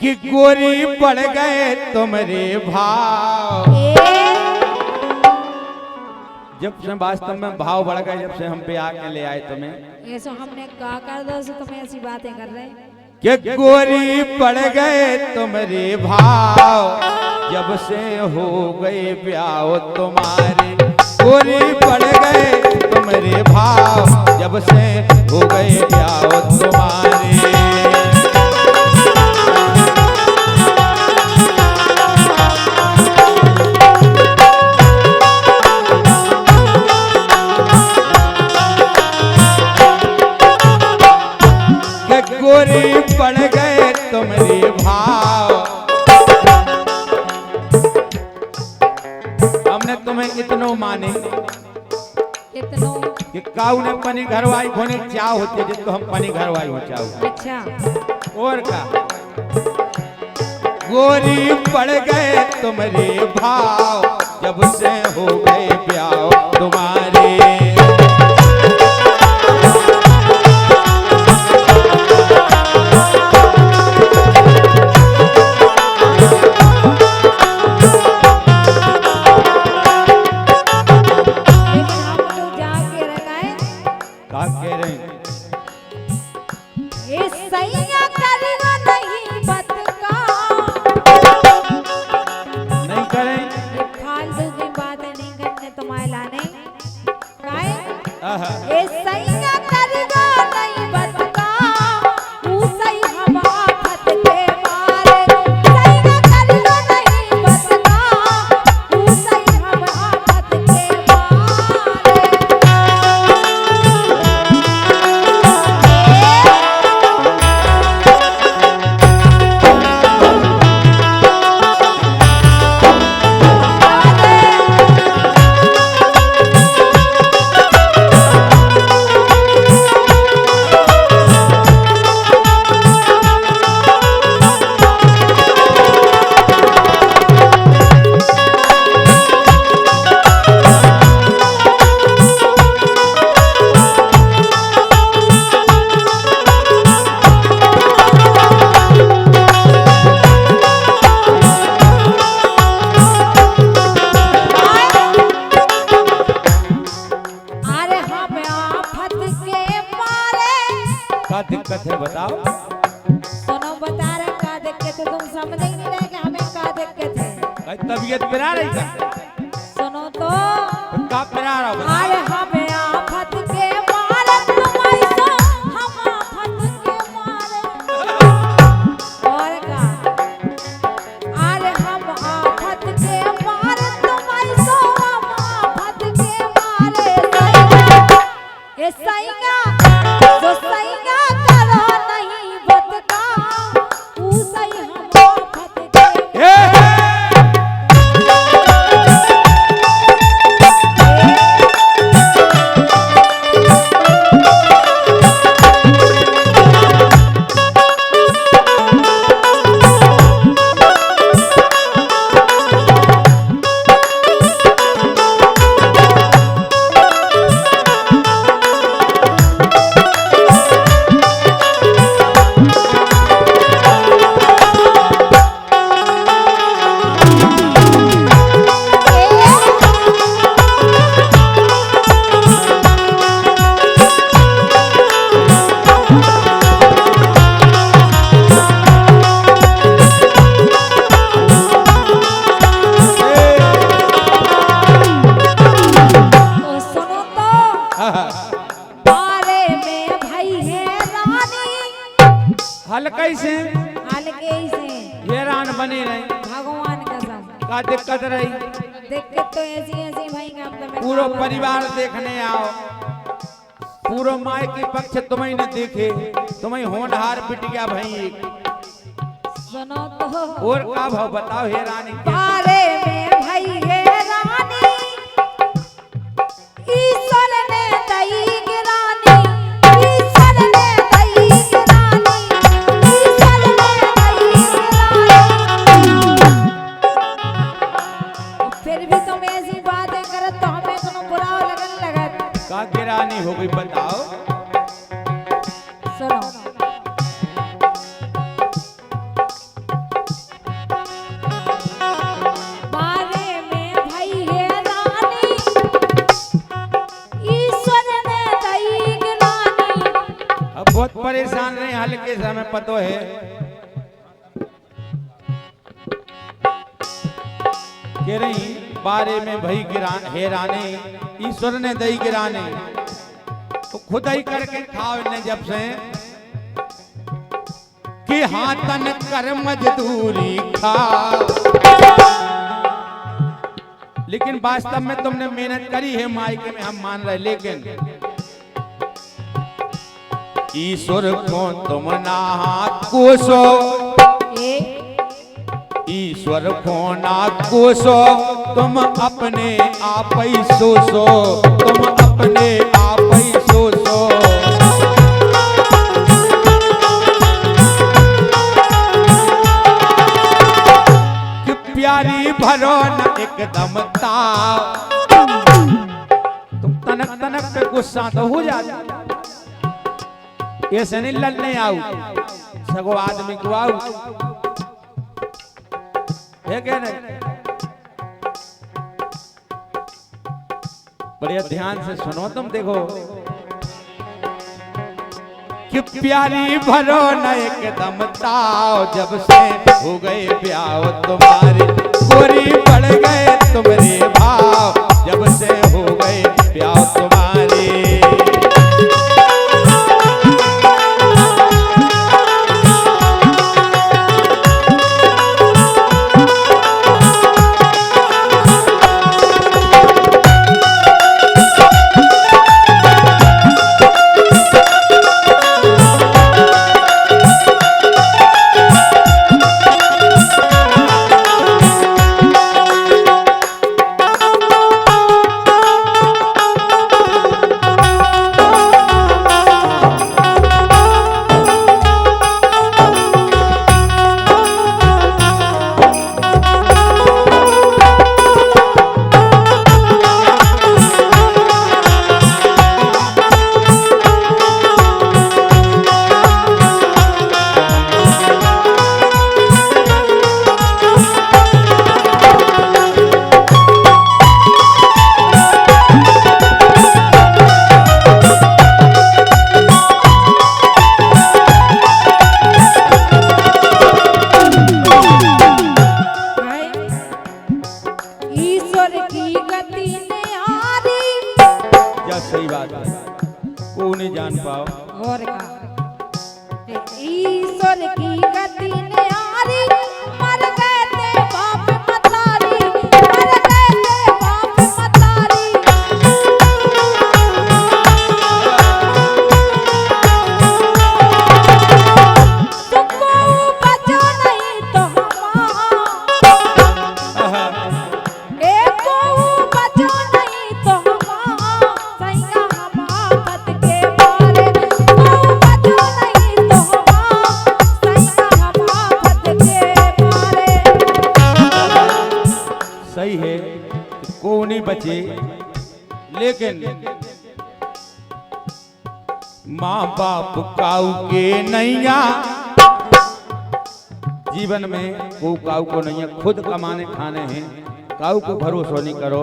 कि गोरी बढ़ गए तुम्हारे भाव। जब से वास्तव में भाव बढ़ गए, जब से हम पे आके ले आए तुम्हें। ऐसा हमने कहा कर दो से तुम ऐसी बातें कर रहे हैं कि गोरी बढ़ गए तुम्हारे भाव, जब से हो गए ब्याह तुम्हारे। गोरी बढ़ गए तुम्हारे भाव, जब से हो गए ब्याह तुम्हारे। गोरी पड़ गए तुम्हारे भाव, हमने तुम्हें इतनो माने इतनो कि काऊ ने पनी घरवाई होने चाह होती है, जिसको हम पनी घरवाई हो चाहू। अच्छा और का गोरी पड़ गए तुम्हारे भाव, जब से हो गए ब्याह तुम्हारे। दिक्कत है बताओ। सुनो बता रहे का दिक्कत है, तुम समझ ही नहीं रहे कि हमें का दिक्कत है। तबीयत पिरा रही का? सुनो तो का पिरा रहा हो? अरे हमें आफत के मारे तुम ऐसो, हम आफत के मारे और का। अरे हम आफत के मारे तुम ऐसो, हम आफत के मारे। ये सैया जो सैया हल्के से ये रान बनी रही। भगवान कसम का दिक्कत रही? दिक्कत तो ऐसी ऐसी भाई का मतलब पूरा परिवार देखने आओ, पूरा माय के पक्ष तुम्हें न देखे, तुम्हें होनहार पिट गया भाई। सुनो तो और का भाव बताओ हे रानी? बारे में भाई हे रानी, ईश्वर ने दई गिरानी, ईश्वर ने दई गिरानी, ईश्वर ने दई गिरानी। फिर भी तुम ऐसी बातें करो तो हमें तो बुरा लगने लगा। का गिरानी हो गई बताओ? सुनो पतो है कह रही बारे में भई हेराने ईश्वर ने दई गिराने तो खुद ही करके खाओ ने जब से कि हाथन कर मजदूरी खा। लेकिन वास्तव में तुमने मेहनत करी है मायके में, हम मान रहे, लेकिन ईश्वर को तुम ना कोसो, ईश्वर को ना कोसो, तुम अपने आप ही सोचो, तुम अपने आप ही सोचो। कि प्यारी भरो न एकदम ताव, तुम तनक तनक पे गुस्सा तो हो जाता, ऐसे नहीं लड़ने आओ, सगो आदमी को आओ है क्या नहीं। बढ़िया ध्यान से सुनो तुम, देखो कि प्यारी भरो न एकदम ताव, जब से हो गए ब्याह तुम्हारे, गोरी पड़ गए तुम्हारे भाव, जब से हो गए ब्याह तुम्हारे। सही बात है, को नहीं जान पाओ और का ईश्वर की गति ने आरी, मर गए थे बाप मतारी, मर गए थे बाप मतारी। तुमको बचो नहीं तो सही है, को नहीं बचे, लेकिन माँ बाप काऊ के नैया, जीवन में को काऊ को नहीं है, खुद कमाने खाने हैं, काऊ को भरोसा नहीं करो।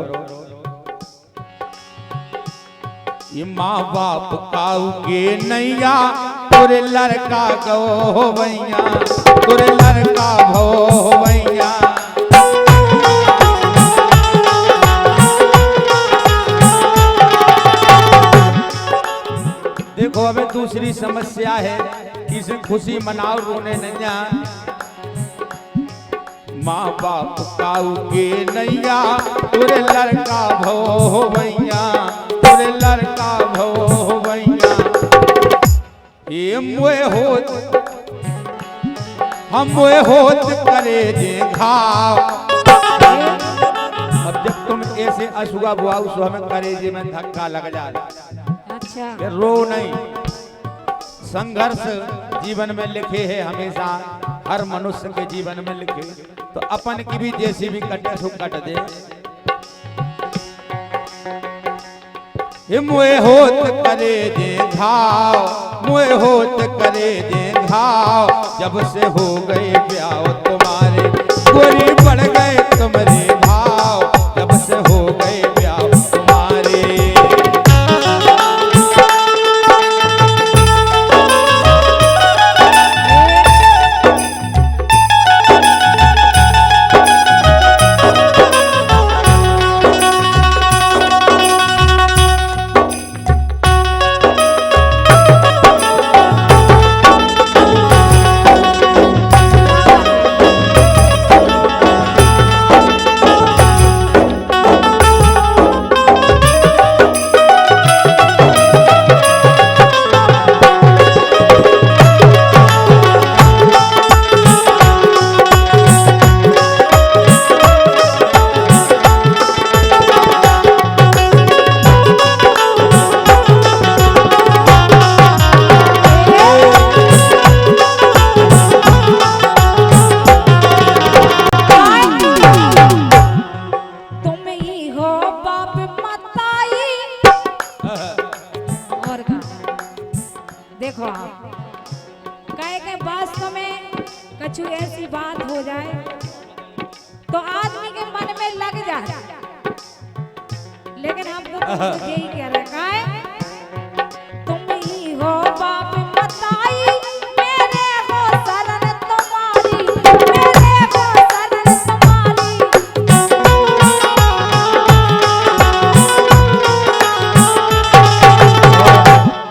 ये माँ बाप काऊ के नैया, तुरे लड़का गो भैया, तुरे लड़का भो भैया। देखो हमें दूसरी समस्या है, किसी खुशी मनाओ रोने नैया, माँ बाप काऊ के नैया, तुरे लड़का भो भैया, तुरे लड़का भो भैया। ये मुए होत हम मुए होत करे जे घाव। अब जब तुम ऐसे अशुआ बुआऊ सो हमें करेजे में धक्का लग जाए, अच्छा रो नहीं। संघर्ष जीवन में लिखे है हमेशा, हर मनुष्य के जीवन में लिखे, तो अपन की भी जैसी भी कटे सो कट दे। मुए होत करे जे घाव, मुए होत करे जे घाव, जब से हो गए ब्याह तुम्हारे, गोरी पड़ गए तुम्हारे भाव, जब से हो गए ब्याह तुम्हारे। कुछ ऐसी बात हो जाए तो आदमी के मन में लग जाए, लेकिन हम तो तुमसे यही कह रखा है, तुम ही हो बाप बताई, मेरे हो शरण तुम्हारी, मेरे हो शरण तुम्हारी।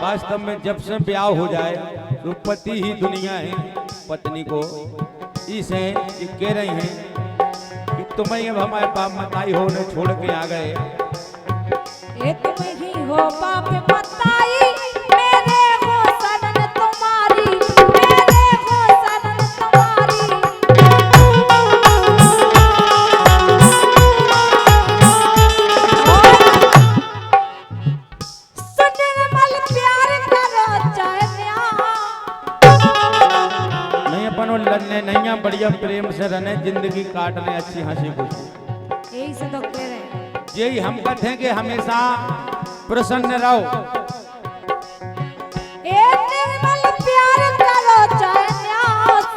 वास्तव में जब से ब्याह हो जाए तो पति ही दुनिया है, पत्नी को इसे ये कह रही हैं कि तुम ही अब हमारे बाप मताई हो ने छोड़ के आ गए। ये तुम ही हो बाप बताई, मेरे हो शरण तुम्हारी, मेरे हो शरण तुम्हारी। सुनिर्मल प्यार करो चाहे नहीं अपन लड़ने नहीं है, बढ़िया प्रेम से रहने, जिंदगी काटने, अच्छी हंसी खुशी। यही से तो कह रहे हैं, यही हम कहते हैं कि हमेशा प्रसन्न रहो। ए निर्मल प्यार करो चाहे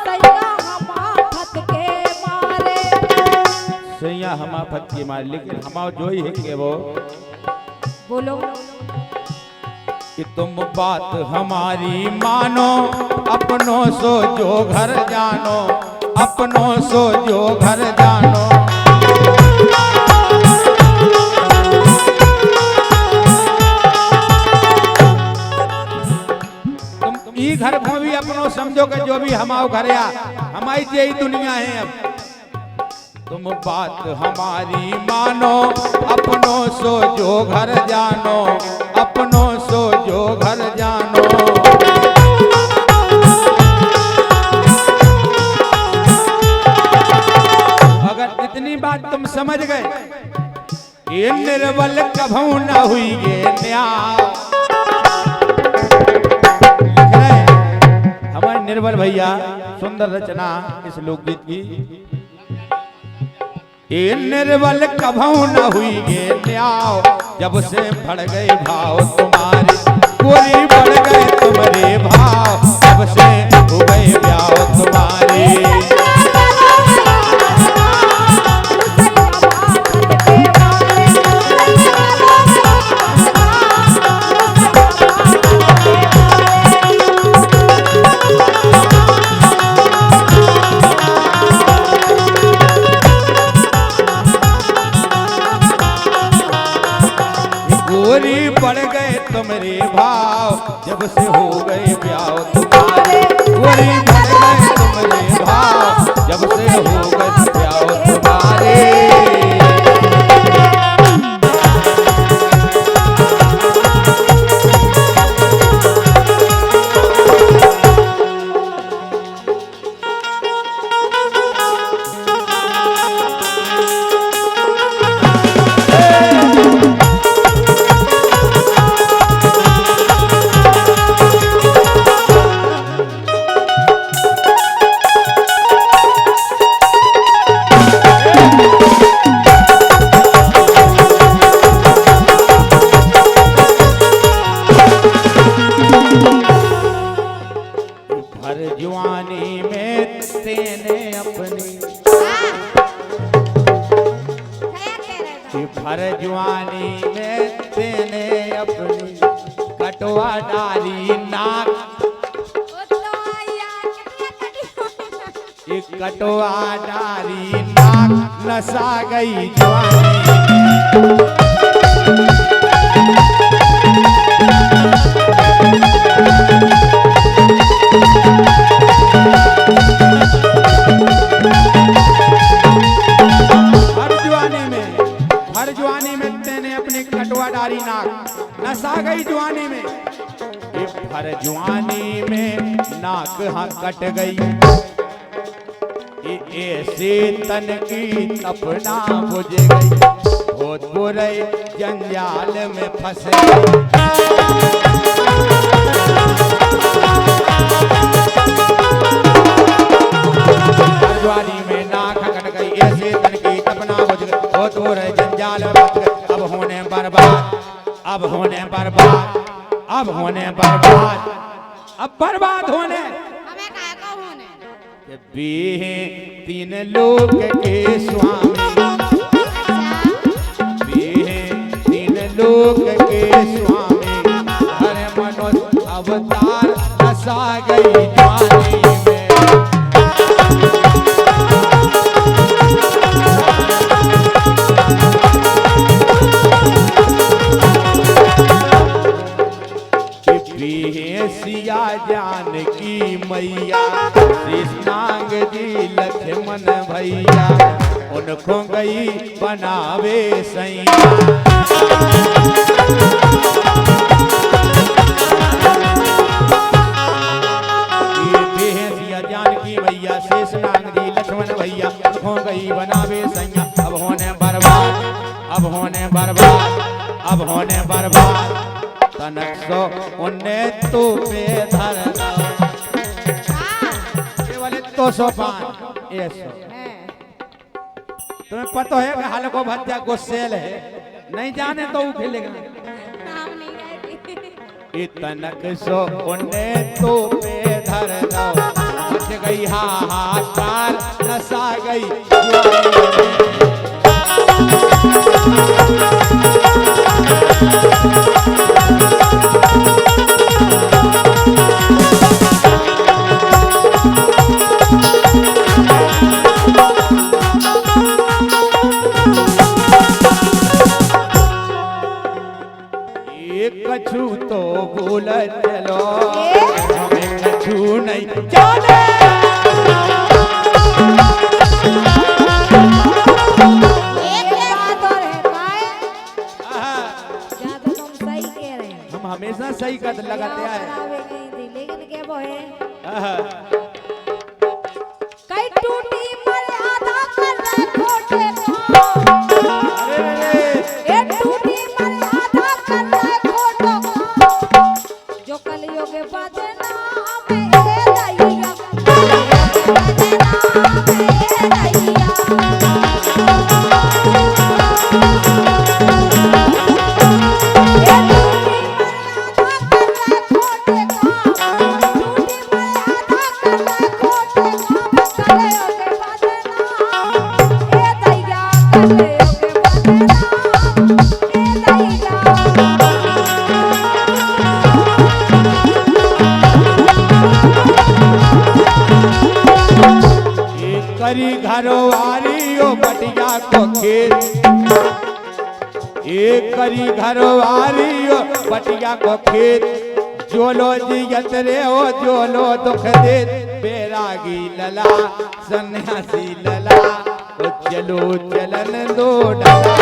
सैया हम आफत के मारे। सैया हम आफत के मारे, लेकिन हमारा जो ही है कि वो बोलो कि तुम बात हमारी मानो, अपनों सो जो घर जानो, अपनों सो जो घर जानो। तुम ई घर को भी अपनों समझो कि जो भी हमारा घर या हमारी यही दुनिया है। अब तुम बात हमारी मानो, अपनों सो जो घर जानो, अपनों सो जो घर जानो। अगर इतनी बात तुम समझ गए, ये निर्बल कभू न हुई ये न्याय। लिख रहे हैं हमारे निर्बल भैया, सुंदर रचना इस लोकगीत की। ये निर्बल कभू न हुई ये न्याय, जब से बढ़ गए भाव तुम्हारे, गोरी बढ़ गए तुम्हारे भाव, जब से हो गए ब्याह तुम्हारे। गोरी बढ़ गए तुम्हारे भाव, जब से हो गए ब्याह तुम्हारे। गोरी बढ़ गए तुम्हारे भाव, जब से हो गए ब्याह तुम्हारे। भर जवानी में तेने अपनी, भर जवानी में तेने अपनी कटवा डाली नाक, एक कटवा डाली नाक, नसा गई जवानी। हर जवानी में तेने अपनी कटवा डाली नाक, नसा गई जवानी में। हर जवानी में नाक हाँ कट गई, ऐसे तन की तपना बुझ गई, बहुत बुरे जंजाल में फंस गई। जवानी में नाक कट गई, ऐसे तन की तपना बुझ गई, बहुत बुरे जंजाल में फंस गई। अब होने बर्बाद, अब होने बर्बाद, अब होने बर्बाद, अब बर्बाद होने। भी हैं तीन लोक के स्वामी, भी हैं तीन लोक के स्वामी, हर मनुष्य अवतार हंसा गई जवानी में। सिया जानकी मैया, कृष्णांग जी लक्ष्मण भैया, उनको गई बनावे सैया। सिया जानकी मैया, कृष्णांग जी लक्ष्मण भैया, उनको गई बनावे सैया। अब होने बर्बाद, अब होने बर्बाद, अब होने बर्बाद, तनक सो उन्ने तो पे धर केवल तो सोपान ये सो। तुम्हें पता है कि हाल को भत्या को सेल है, नहीं जाने तो वो खेलेगा। नाम नहीं है तनक सो उन्ने तो पे धर दो, बच गई हाहाकार नसा गई। कछु तो भूल चलो, हमें कछु नहीं जाने। एक बात और है काय, या तो तुम सही कह रहे हैं, हम हमेशा सही कर लगाते हैं। लेकिन क्या वो है कई टूटी मर्यादा कर रहे खोटे काम। ये टूटी मर्यादा कर रहे खोटो काम, जो कलियुग के बदनाम है दैया, कलियुग के बदनाम है दैया। करी घरवारी ओ बटिया को खेत, एक करी घरवारी ओ बटिया को खेत, जोलो जियत रे ओ जोलो दुख दे। बैरागी लला सन्यासी लला, ओ चलो चलन दो डला।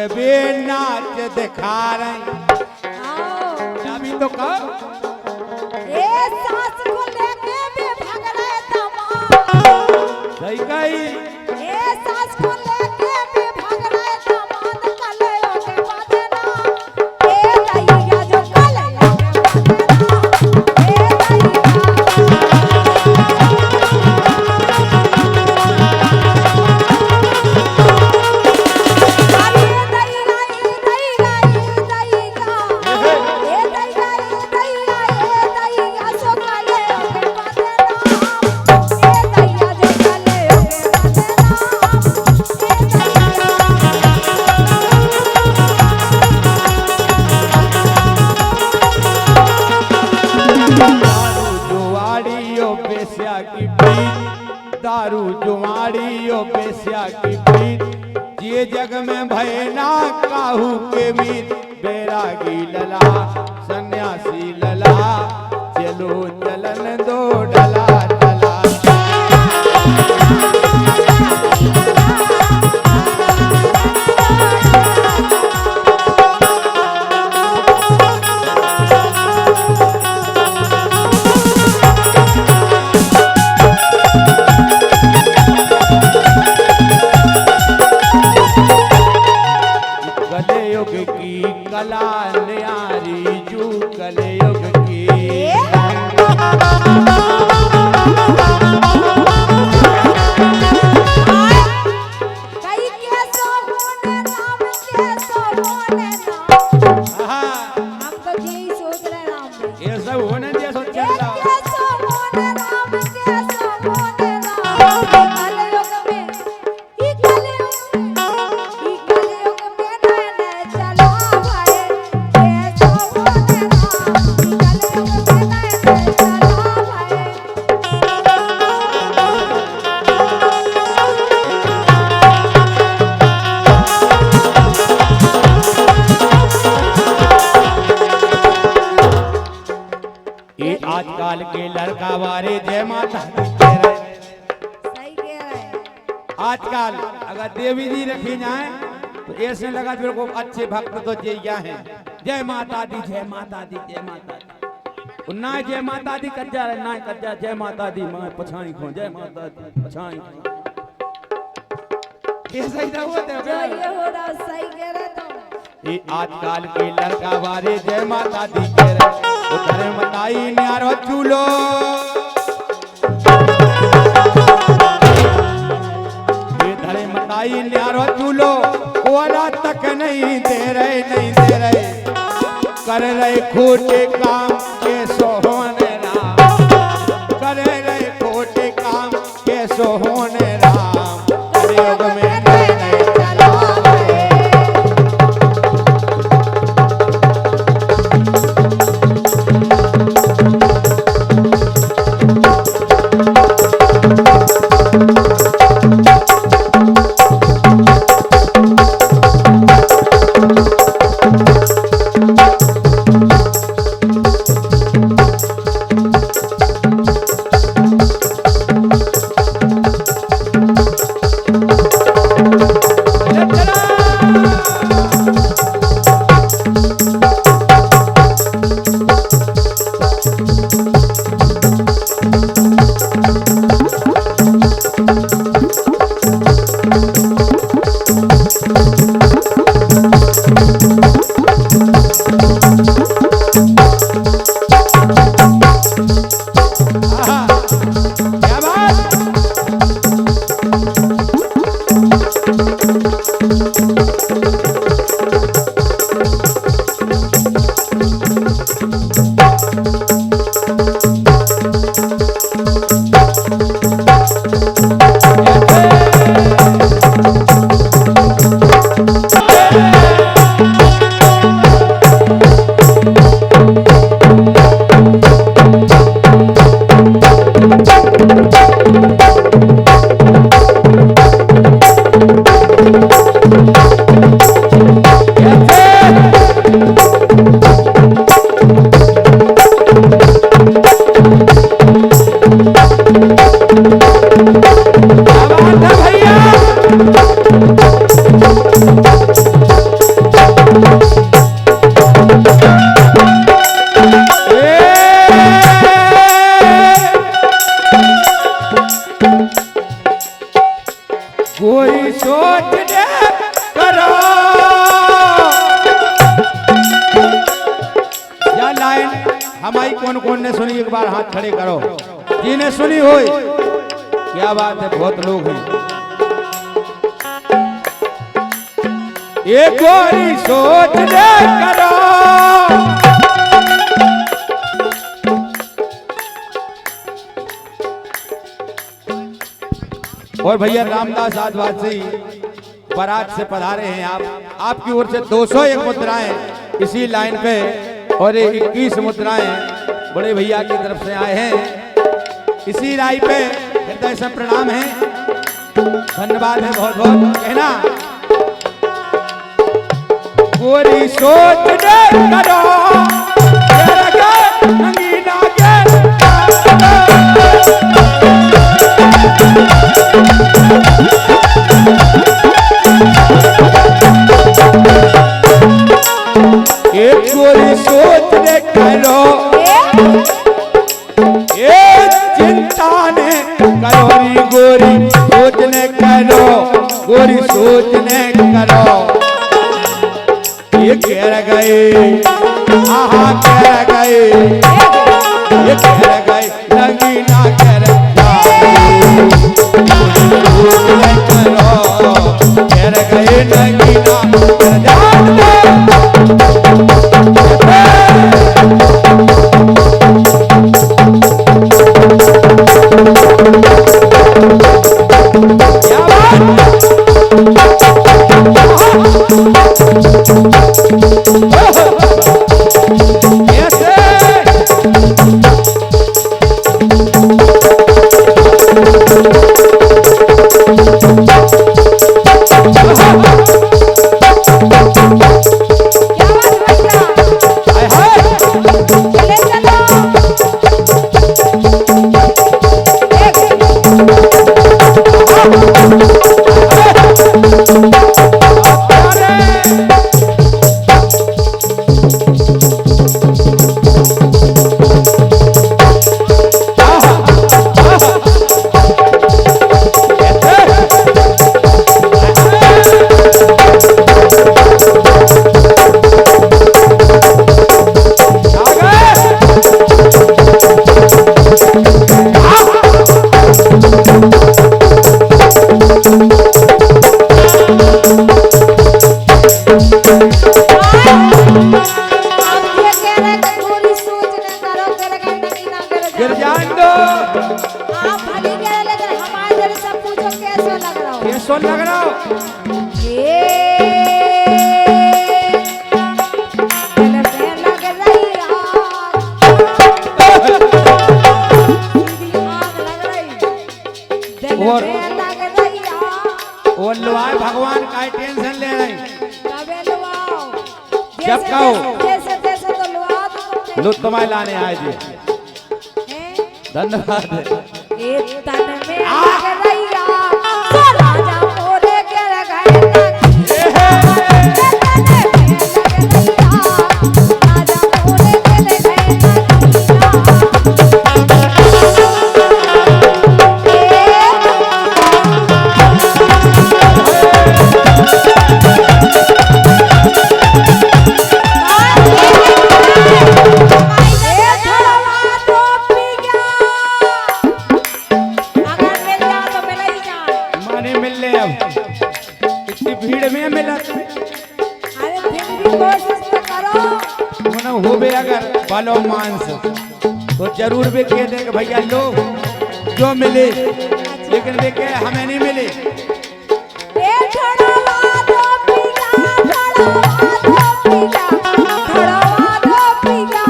बे नाच दिखा रही, अभी तो कब सास को लेके भी भाग रहे तमाम। सही कही, सास को लेके भी भाग रहे तमाम, कलियुग के बदनाम दैया, जो कलियुग के दारू जुआड़ी ओ बेस्या की प्रीत, ये जग में भयना काहू के मीत। बैरागी लला सन्यासी लला, चलो चलन दो डला डला। कलयुग की। कई कैसो होने राम कैसो होने राम। हाँ, हम तो यही सोच रहे राम भाई। ये सब होने दिया सोच चल रहा। कैसो होने राम कैसो होने राम। कलयुग में ही कलयुग में नैने चला भाई। कैसो होने राम कलयुग में नैने चला भाई। ये आजकल के लड़का वारे जय माता दी कह रहे। सही कह रहे हैं। आजकल अगर देवी जी रखी जाए तो ऐसे लगा मेरे को अच्छे भक्त तो जय हैं, जय माता दी जय माता दी जय माता दी। ना जय माता दी कज्जा रहे ना कज्जा जय माता दी मैं पछाई खो जय माता दी पछाई खो। कैसा ही हुआ जो ये हो रहा सही कह रहे तुम। ये आजकल के लड़का वारे जय माता दी कह रहे। उधर मताई न्यारो चूलो ये धरे मताई न्यारो चूलो कोरा तक नहीं दे रहे नहीं दे रहे। कर रहे खोटे काम के सोहोने राम। कर रहे खोटे काम के सोहोने राम। कलयुग में नैने चला भाई। क्या बात। कोई सोच दे करो या लाइन हमारी कौन कौन ने सुनी एक बार हाथ खड़े करो जिन्हें सुनी हो। क्या बात है बहुत लोग हैं। ये कोई सोच दे करो और भैया रामदास आदिवासी बारात से पधारे हैं। आप आपकी ओर से 201 मुद्राएं इसी लाइन पे और 21 मुद्राएं बड़े भैया की तरफ से आए हैं। इसी राय पे हृदय से प्रणाम है, धन्यवाद है बहुत बहुत। कहना गोरी सोच दे करो नगीना के एक गोरी सोच दे करो ये चिंता ने करो गोरी सोचने करो गोरी सोचने करो। ये कह गए आहा कह गए गए, ये कर गए नगीना कर कर गए नगीना कर जान क्या गिर जान दो। आप भली कह रहे लेकिन हमारे दिल से पूछो कैसा लग रहा हो? कैसा लग रहा हो? ये दिल में लग रही आग, सीधी आग लग रही, दिल और- में लग रही आग। वो लुआए भगवान का टेंशन ले रही। कबे लुआओ? जब जैसे- कहो। जैसे जैसे तो लुआ दो। लो तुम्हारे लाने आए जी, हैं? धन्यवाद। ये तन में लग रही आग, तो राजा मोरे गिर गए नगीना। ये तन में लग रही आग, राजा मोरे गिर गए माने मिल ले अब, इतनी भीड़ में मिला अरे फिर भी कोशिश तो करो। मन हो बे अगर बालो मांस तो जरूर वे कह देंगे भैया लो जो मिले, लेकिन वे कहे हमें नहीं मिले। ए थड़वा दो पीला, थड़वा दो पीला, थड़वा दो पीला,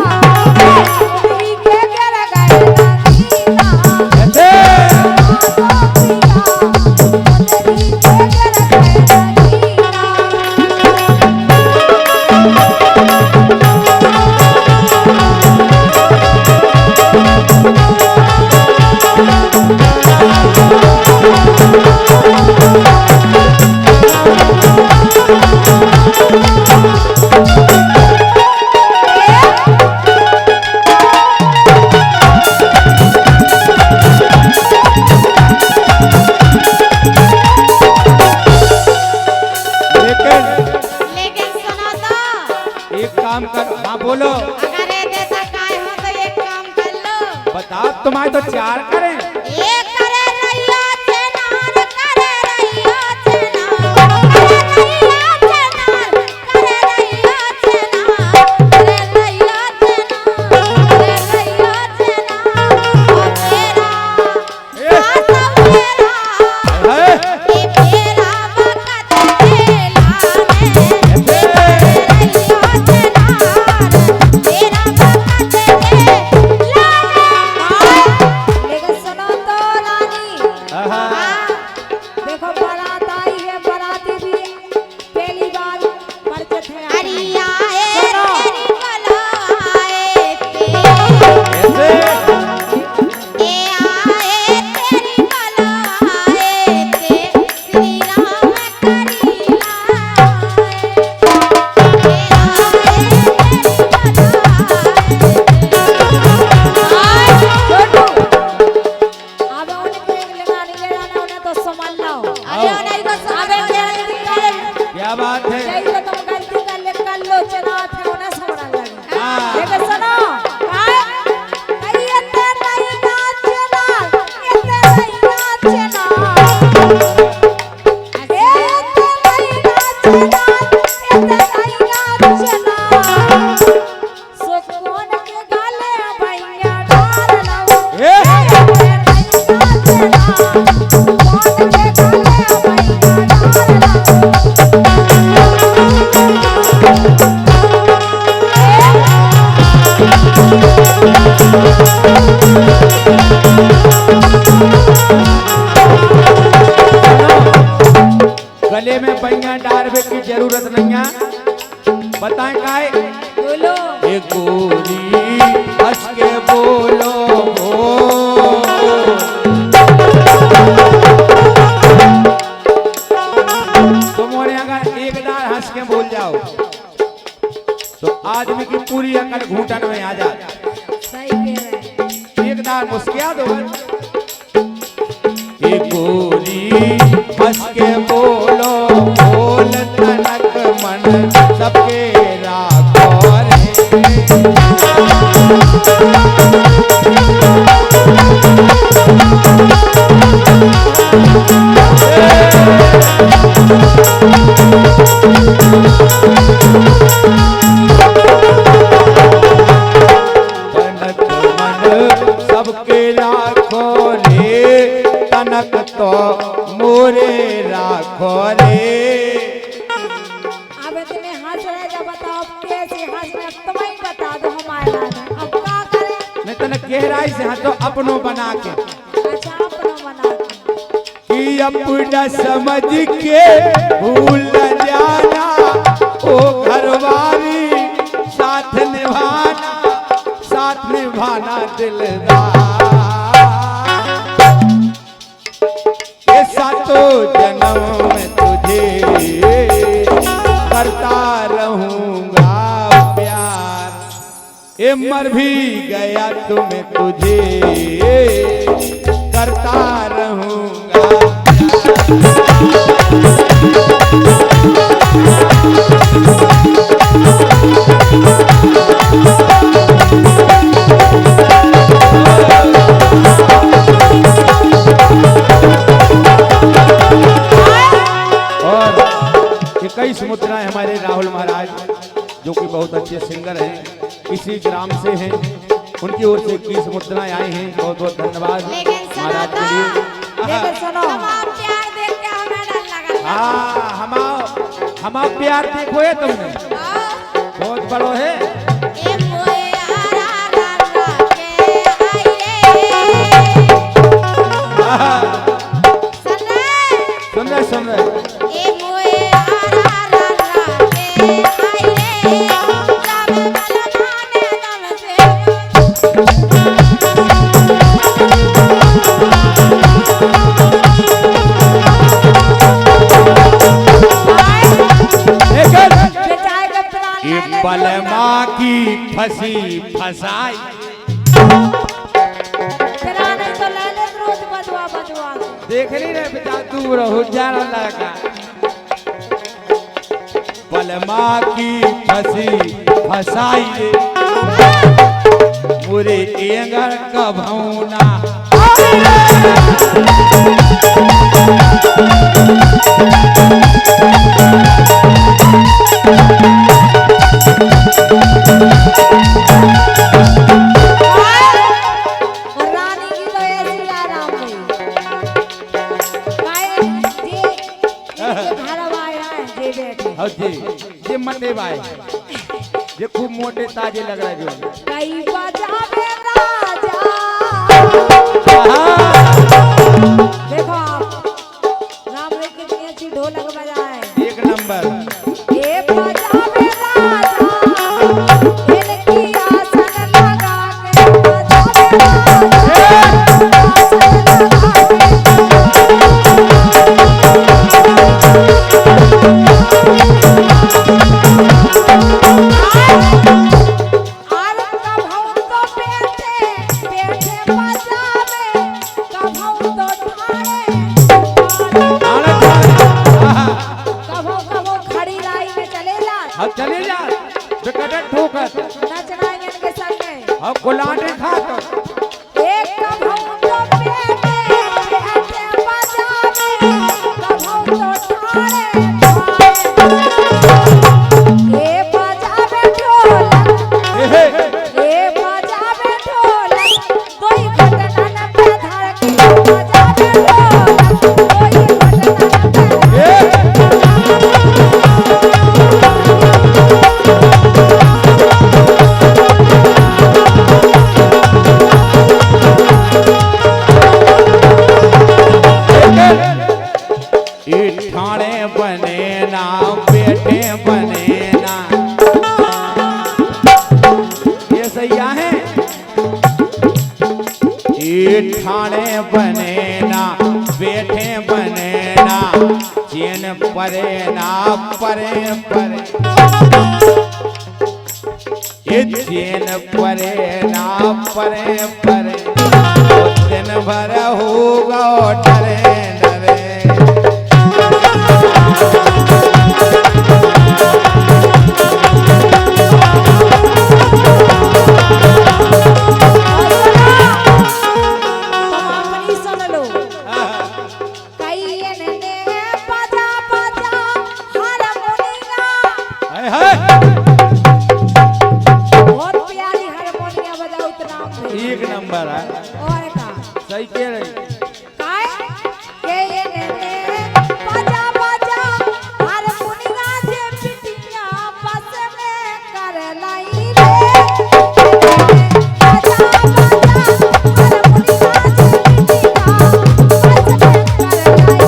उड़ी के गिर गए नगीना। ऐसे थड़वा दो पीला, उड़ी के गिर गए नगीना। लेकिन लेकिन सुनो तो, एक काम कर, हाँ बोलो, अगर ये देता काय हो तो एक काम कर लो। बताओ तुम्हारे तो चार करें। ये करे रहिया चेनार, करे रहिया चेनार, करे रहिया चेनार, करे रहिया चेनार, करे रहिया चेनार, करे रहिया चेनार। ओ तेरा आसम तेरा, है ये तेरा वक्त तेला में, करे रहिया चेनार, तेरा वक्त तेला में। लेकिन गले में बैंगा डालने की जरूरत नहीं है। बताएं काहे? बोलो। ये गोरी हंस के बोलो तुमने अगर एक डाल हंस के बोल जाओ तो आदमी की पूरी अकल घूंटन में आ जाती। सही कह रहे हैं। एक डाल मुस्किया दो। ये गोरी हंस के बोलो बोल तनक मन सबके राखो रे। तनक मन सबके राखो रे तनक तो मोरे राखो रे। अब इतने हंस रहे जब बताओ कैसे हंस रहे तुम ही बता दो हमारा नाम। अब क्या करें? नहीं तने गहराई से हंसो अपनों बना के अच्छा अपना बना के। कि अपना समझ के भूल न जाना ओ घरवाली साथ निभाना दिलदार। ये सातों जन्म में तुझे करता रहूंगा प्यार। ये मर भी गया तो मैं तुझे करता रहूंगा कई मुद्राएं हमारे राहुल महाराज जो कि बहुत अच्छे सिंगर हैं इसी ग्राम से हैं उनकी ओर से 21 मुद्राएं आई हैं। बहुत बहुत धन्यवाद महाराज के लिए। लेकिन सुनो आप प्यार देख के हमें डर लगा। हाँ हम प्यार देखो है तुमने बहुत बड़ो है। ए मोए आरा रा के आई रे। सुन रहे? सुन रहे ए मोए आरा रा के आई रे। जब मलमाने दम से बेचाए का प्राण ये लेने बलमा की फंसी फसाई तेरा नहीं तो ले ले रोज बजवा बजवा के। देख नहीं रहे बेटा दूर हो जा लगा। बलमा की फंसी फसाई रे पूरे एंगर का भौना। और रानी की तो ऐसी आराम नहीं। भाई जी घर आया है जे बैठे हाँ जी ये मते भाई ये खूब मोटे ताजे लग रहे जो कई बजावे राजा। देखो आप राम रे कितनी अच्छी ढोलक बजाए। एक नंबर। ये बजावे राजा इनकी आसन लगा के बजावे राजा आसन लगा और कब हम तो बैठे बैठे बजावे कब हम तो कब खड़ी लाई में चले जा अब चले जा विकट ठोकर नचना इनके संग में। अब गुलाटे खा तो एक कब हम तो बैठे बैठे बजावे कब हम तो ठाड़े ये बजावे ढोलक ये बजावे ढोलक कोई घटना न पे धड़के बजावे ढोलक कोई घटना न पे ठाणे बने ना बैठे बने ना चैन परे ना परे परे ये चैन परे ना परे परे दिन भर होगा डरे डरे एक नंबर है और का सही कह रही काय के ये ने बाजा बाजा हारमोनिया से पिटिया बस में कर लाई रे बाजा बाजा हारमोनिया से पिटिया बस में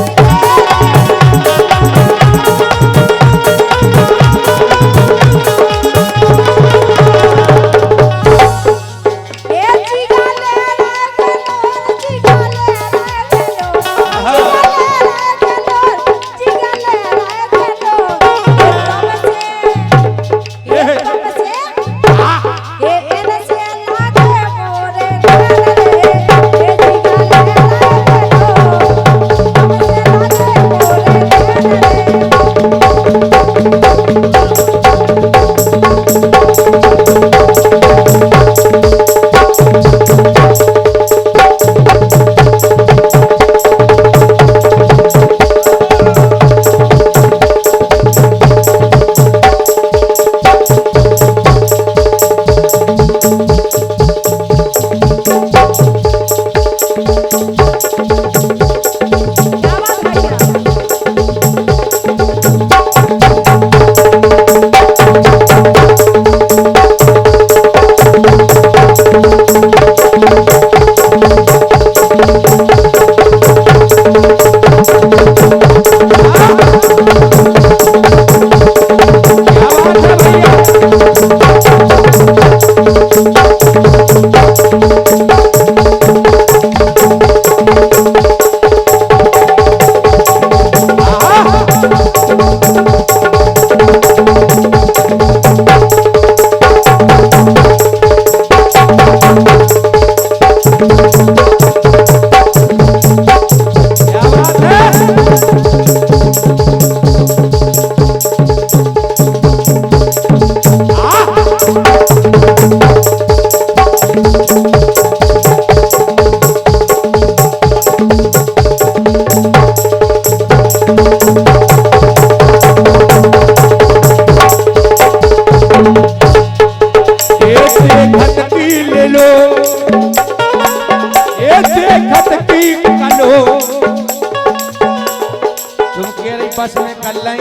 बस में कर लाई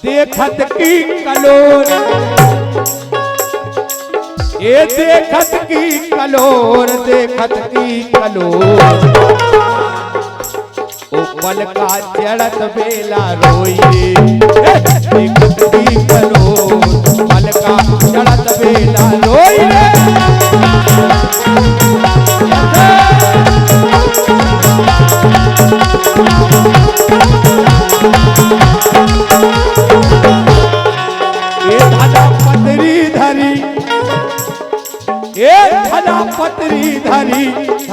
देखत की कलोर ये देखत की कलोर देखत की कलोर ओ पल का चढ़त बेला रोइए देखत की कलोर पल का चढ़त बेला रोइए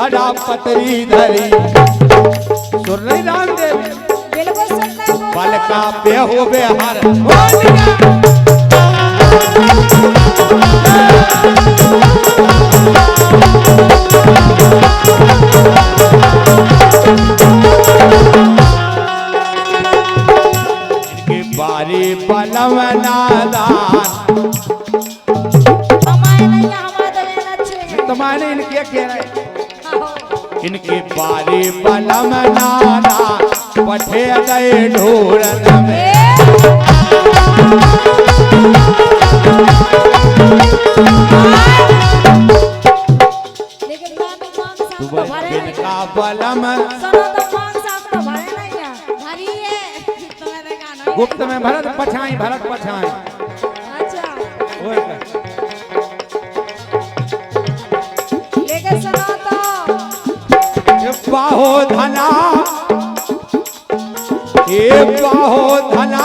धड़ा पतरी धरी सुर नहीं रामदेव बिल्कुल सुनते हो बल का पे हो बेहार इनकी बारी बलम नादान तुम्हारे इनके कह रहे इनकी बारी बलम नाना पठे गए ढोरन में इनका बलम गुप्त में भरत पछाई अच्छा और लेकिन बाहो धना ये बाहो धना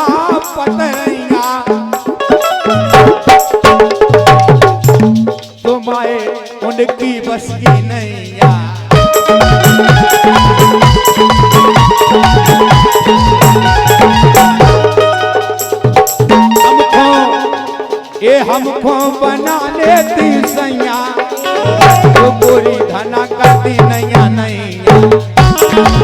पतरैया तुम्हारे उनकी बस की नैया हमको बना लेती सैया तो पूरी धना करती नैया नैया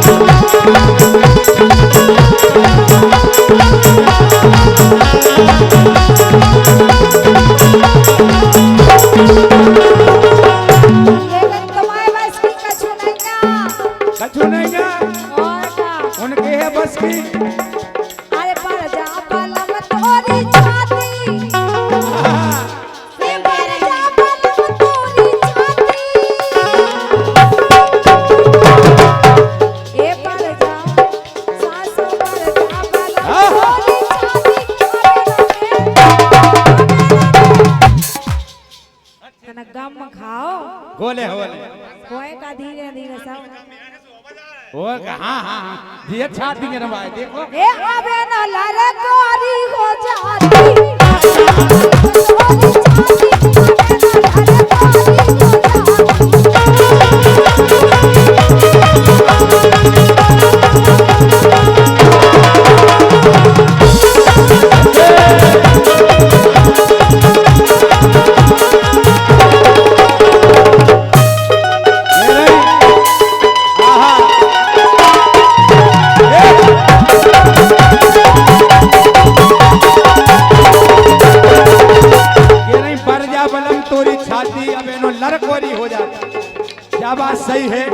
लेकिन तुम्हारे बस की कछु नैया और का उनके है बस की अरे पर जा पलम तोरी छाती से पर जा पलम तोरी छाती ए पर जा सासू पर जा पलम तोरी छाती तना गम खाओ बोले होले कोई का धीरे धीरे सब वो हाँ हाँ ये छाती के रवाय देखो ए आवे न लरकारी हो जाती लड़कोरी हो जाती क्या बात सही है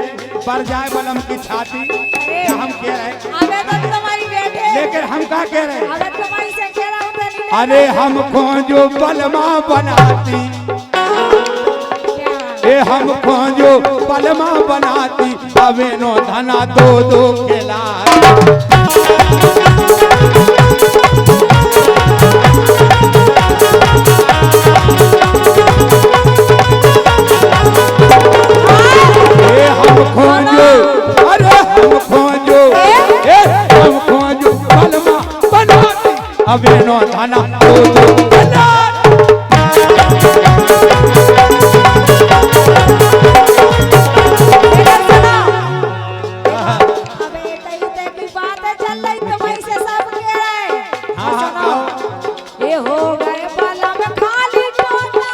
पर जाए बलम की छाती क्या हम कह रहे हैं अबे तो तुम्हारी बेटे लेकिन हम क्या कह रहे हैं अबे तुम्हारी से कह रहा हूं तेरी अरे हमको जो बलमा बनाती ये हमको जो बलमा बनाती अबे नो धना दो दो खेला अबे नो धना अबे तई की बात चल रही तुम्हारी से सब कह रहे सुनो ये हो गए बाला में खाली टोना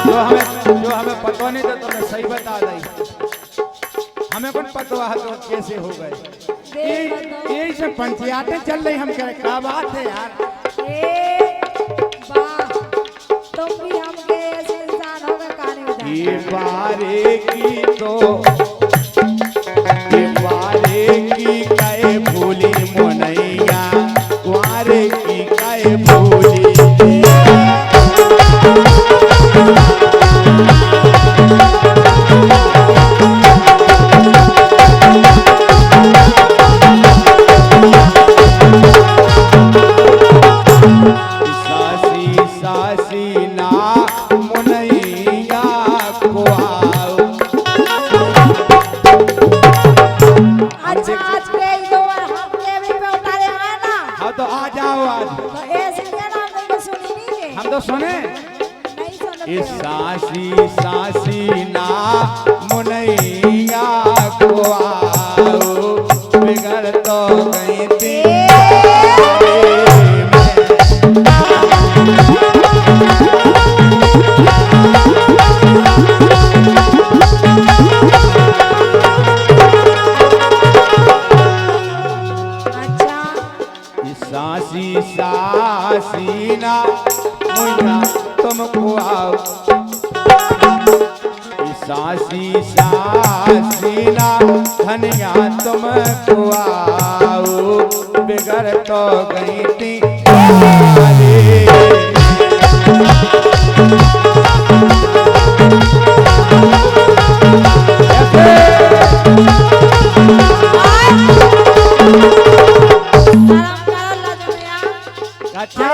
जो हमें पता नहीं था तो मैं सही बता दी हमें कौन पता है तो कैसे हो गए ये सब पंचायतें चल रही हम कह रहे क्या बात है यार ए वाह तुम भी हम के ऐसे इंसान हो गए कहानी बता ये बारे की कहे भूली मोनैया कुआरे की कहे भूली तो आ जाओ आज तो ऐसे क्या नाम नहीं सुनी नहीं है हम तो सुने नहीं सुनते इस हो। सासी सासी ना मुनैया को आओ बिगड़ तो गई थी सासी सासी ना मुन्ना तुमको आओ सासी सासी ना धनिया तुमको आओ बिगड़ तो गई थी अच्छा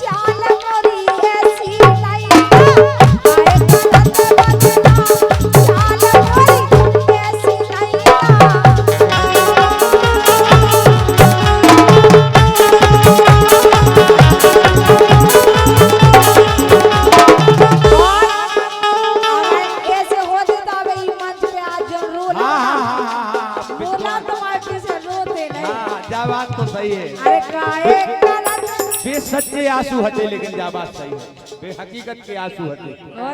चाल नहीं हाँ जा बात तो सही है। अरे काहे करत बे सच्चे आंसू हते लेकिन जा बात सही है। बे हकीकत के आंसू हते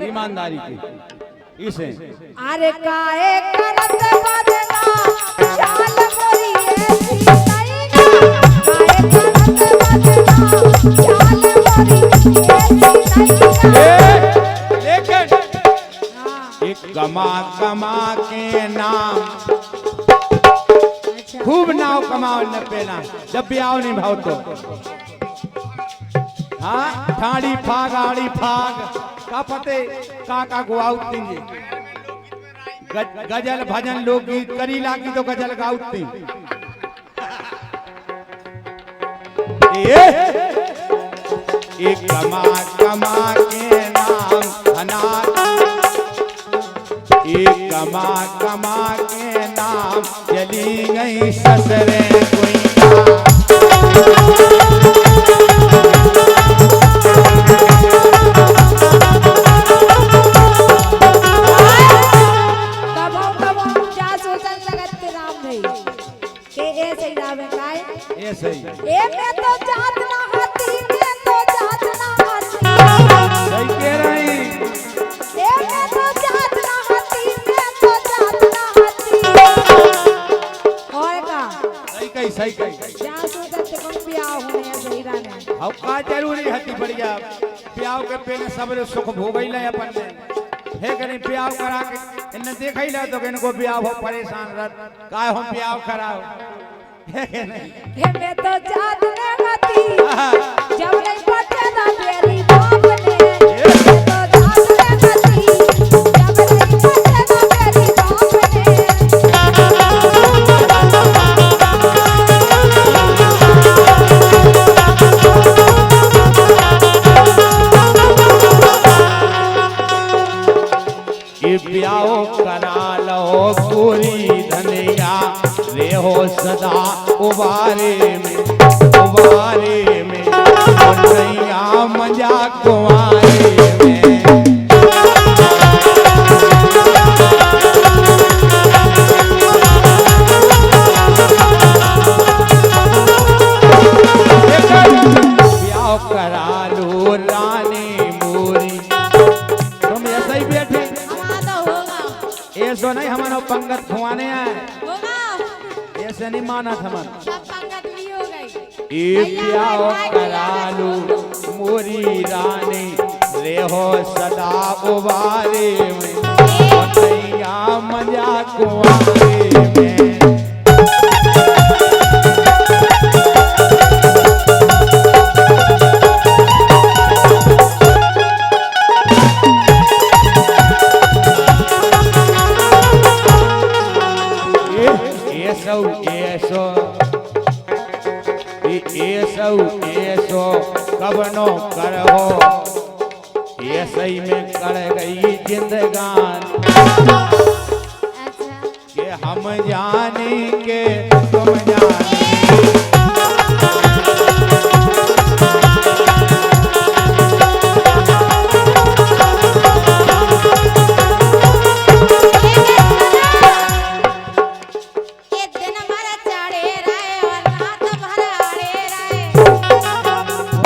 ईमानदारी के इसे। अरे काहे करत बदला चाल मोरी ऐसी नहीं गा काहे करत बदला चाल मोरी ऐसी नहीं गा लेकिन हाँ एक कमा कमा के नाम अच्छा खूब नाव कमाओ न पेना जब भी आओ नहीं भाव तो। हाँ ठाड़ी फाग आड़ी फाग का पते का गुआउत देंगे गजल भजन लोकगीत करी लागी तो गजल गाउती। एक कमा कमा के नाम अनाथ एक कमा कमा के नाम चली गई ससरे कोई कब जा सोचन लगत राम नहीं के ऐसे ही राम काय ऐसे ही ए में तो जात ना हाथी में तो जात ना हाथी सही कह रही। ए में तो जात ना हाथी में तो जात ना हाथी और का सही कही जा सोचत कौन बियाह होने है सही राने अब का जरूरी हती बढ़िया प्याव के पेने सबरे सुख भोगई ले अपन ने है कि नहीं प्याव करा के इन्ने देखई ले तो इनको प्याव हो परेशान रह काय हम प्याव कराओ है कि नहीं। ए में तो जात ना हाथी जब नहीं पटे ना तेरी बाप ने ए में तो जात ना हाथी जब नहीं पटे ना तेरी बाप ने ये प्याओ करा लो पूरी धनिया रे हो सदा उबारे में नैया मजा कुआरे में। प्याओ करा लो रानी मोरी तुम ऐसा ही बैठे हमारा तो होगा ऐसो नहीं हमारा पंगत खुआने आए होगा ऐसे नहीं माना था मन। सब पंगत भी हो गई ए प्याओ करालू मोरी रानी रे हो सदा उबारे में नैया मजा कुआरे में। ऐसो कबनो करहो ऐसे ही में कर गई जिंदगान अच्छा के हम जाने के तुम जाने। एक दिन हमारा चाड़े रहे और रात भर आड़े रहे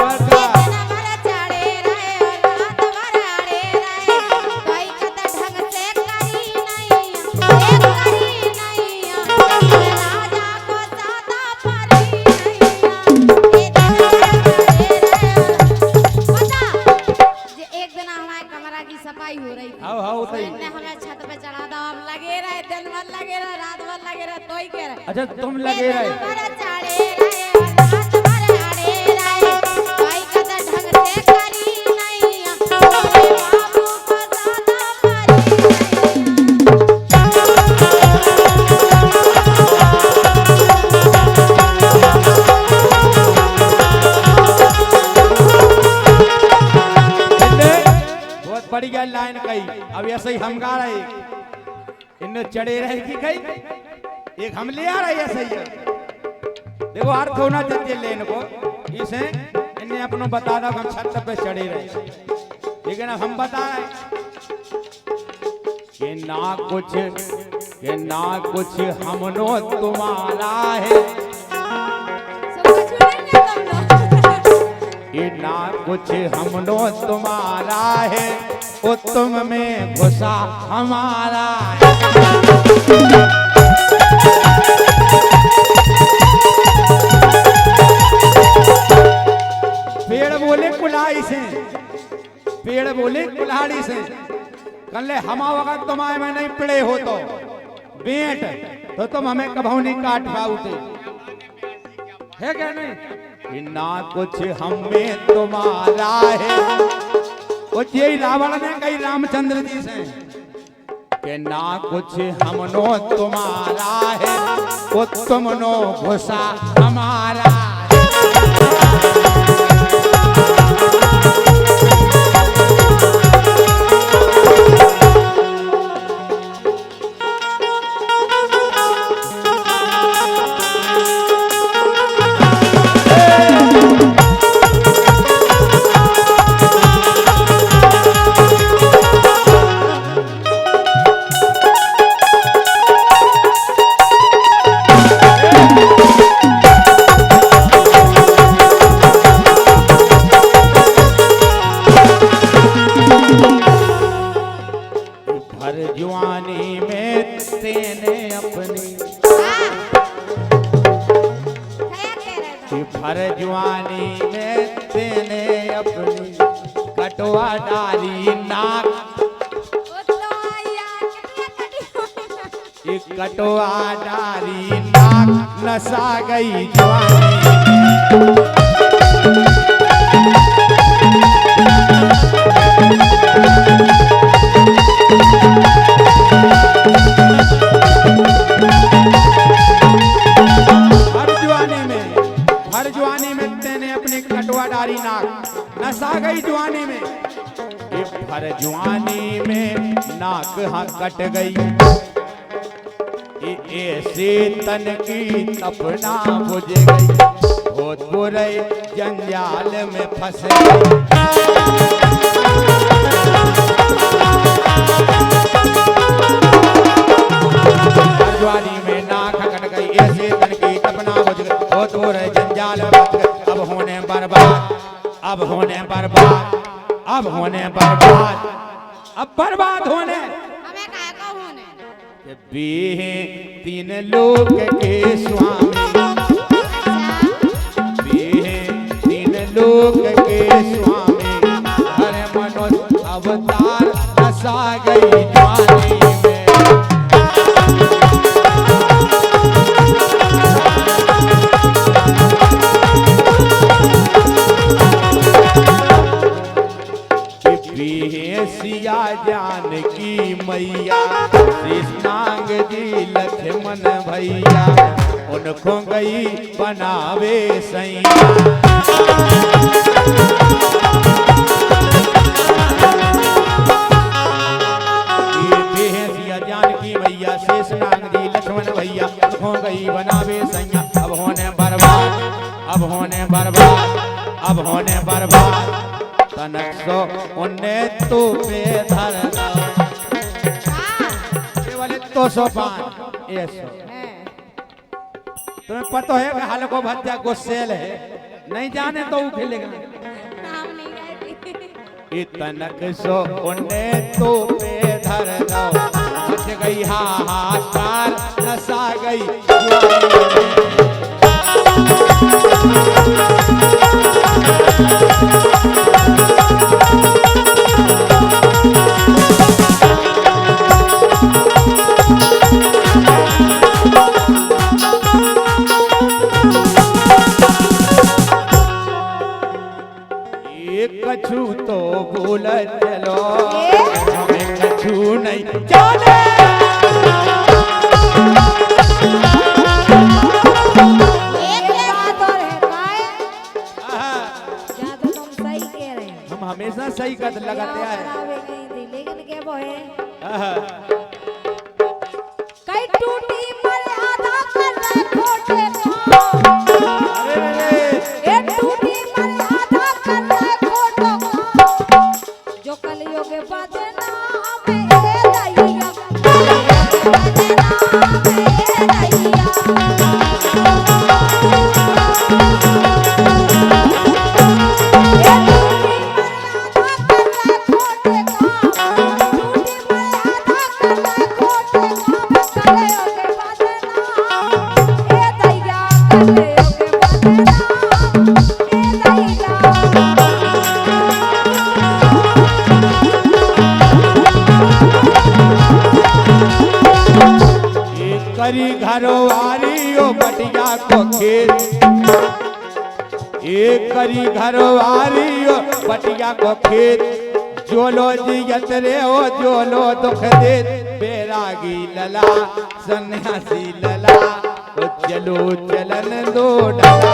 और का दिन हमारा चाड़े रहे और रात भर आड़े रहे कोई कत ढंग से करी नहीं राजा को सादा परी नहीं ये दिन पता जे एक दिन हमारे कमरा की सफाई हो रही थी हाउ तो इनने हमें छत पे चढ़ा दो हम लगे रहे दिन भर लगे रहे रात भर लगे रहे तो ही कह रहे अच्छा तुम लगे रहे हमारा चाड़े रहे और रात भर आड़े रहे कोई कदर ढंग से करी नहीं बाबू को सादा परी बहुत बढ़िया लाइन कही। अब ऐसे ही हम गा रहे इनने चढ़े रहे की कही एक हम ले आ रहे ऐसे ही है। देखो अर्थ होना चाहिए लेन को इसे इन्हें अपनों बता दो हम छत पे चढ़े रहे लेकिन अब हम बता रहे कि ना कुछ हमनो तुम्हारा है ये ना कुछ हमनो तुम्हारा है, वो तुम में घुसा हमारा है। पेड़ बोले कुल्हाड़ी से, पेड़ बोले कुल्हाड़ी से, कल हमा वक्त तुम्हारे में नहीं पड़े हो तो बेट तो तुम हमें कभू नहीं काट पाओगे, है क्या नहीं? ना कुछ हमें तुम्हारा है, कुछ यही रावण ने कही रामचंद्र जी से कि ना कुछ हमनो तुम्हारा है, वो तुमनो घुसा हमारा है। जवानी में तेने अपनी, भर जवानी में तेने अपनी कटवा डाली नाक, एक कटवा डाली नाक नसा गई जवानी। हर जवानी में तेने अपनी कटवा डाली नाक नसा गई जवानी में, हर जवानी में नाक हाँ कट गई, ऐसे तन की तपना बुझ गई, बहुत बुरे जंजाल में फंस गई। जवानी में नाक कट गई, ऐसे तन की तपना बुझ गई, बहुत बुरे जंजाल में फंस गई। अब होने बर्बाद, अब होने बर्बाद, अब होने बर्बाद, अब बर्बाद होने हमें काहे को होने भी तीन लोक के स्वामी, तीन लोक के स्वामी, हर मनुष्य अवतार नसा गई जवानी में। सिया जानकी मैया, कृष्णांग जी लक्ष्मण भैया, उनको गई बनावे सैया। सिया जानकी मैया, कृष्णांग जी लक्ष्मण भैया, उनको गई बनावे सैया। अब होने बर्बाद, अब होने बर्बाद, अब होने बर्बाद, तनक सो उन्हें तो बेधर वाले तो सोपान ये सो। तुम्हें पता है कि हाल को भत्या को सेल है, नहीं जाने तो वो खेलेगा। नाम नहीं गए तनक सो उन्हें तो बेधर बच गई हाहाकार नसा गई। कछु तो भूल चलो, हमें कछु नहीं जाने। एक बात और है काय, या तो तुम सही कह रहे हैं, हम हमेशा सही कद लगाते हैं, लेकिन क्या वो है कई टूटी मर्यादा कर रहे खोटे ये टूटी मर्यादा कर रहे खोटो जो कलयुग बदनाम है दैया, बदनाम है दैया। घरवारी ओ बटिया को खेत, एक करी घरवारी ओ बटिया को खेत, जोलो जियत रे ओ जोलो दुख दे, बैरागी लला सन्यासी लला, ओ चलो चलन दो डला।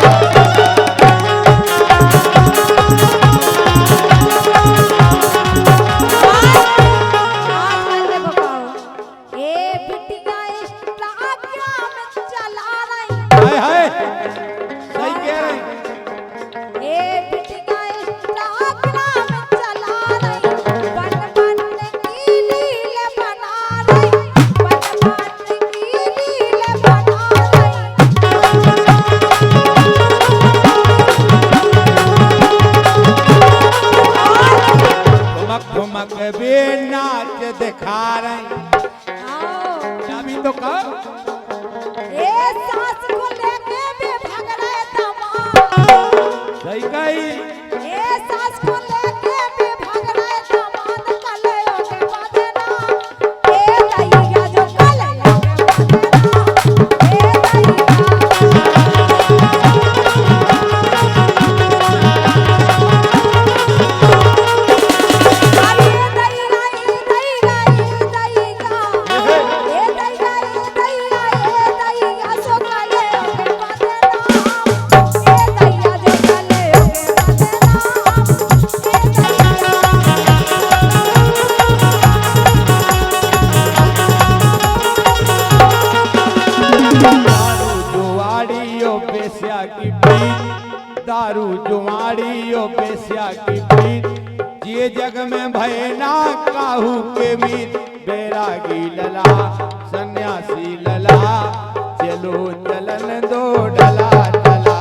हाय हाय सही कह रहे हैं। ठुमक बे नाच दिखा रही, अभी तो कब सही कही। सास को लेके भी भाग रहे दामाद कलयो के बदना, दैया जो कलयो के दारू जुआड़ी ओ बेस्या की पीत, ये जग में भयना काहू के मीत, बैरागी लला सन्यासी लला, चलो चलन दो डला डला।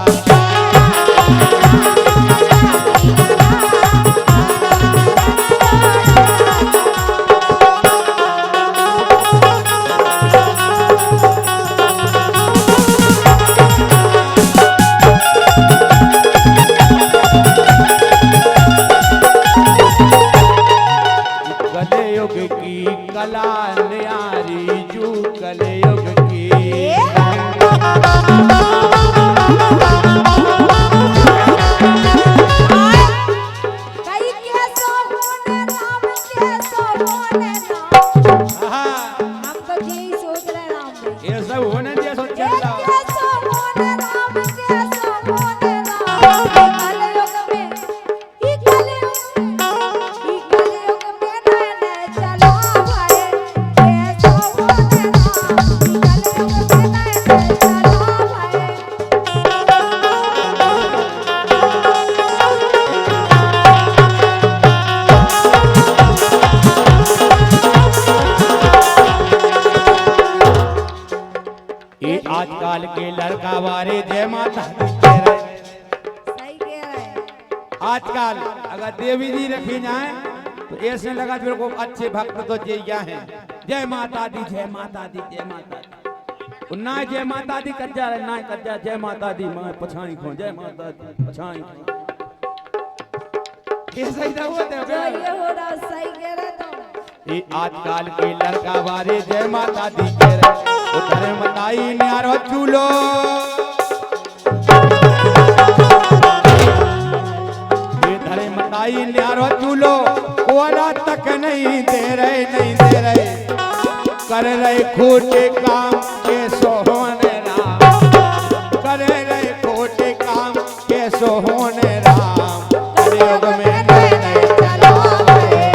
कलयुग की कला न्यारी जू, कलयुग की ये सब होने दिया सोच चल रहा। ये आजकल के लड़का वारे जय माता दी कह रहे। सही कह रहे हैं। आजकल अगर देवी जी रखी जाए तो ऐसे लगा मेरे को अच्छे भक्त तो जैया हैं, जय माता दी जय माता दी जय माता दी, ना जय माता दी कज्जा रहे ना कज्जा जय माता दी मैं पछाई खो जय माता दी पछाई कैसा ही हुआ था ये हो रहा सही कह रहे तुम। ये आजकल के लड़का वारे जय माता दी कह रहे, उधर मताई न्यारो चूलो, इधर मताई न्यारो चूलो, वाला तक नहीं दे रहे नहीं दे रहे, कर रहे खोटे काम के सोहोने राम, कर रहे खोटे काम के सोहोने राम, कलयुग में नए नए चला है।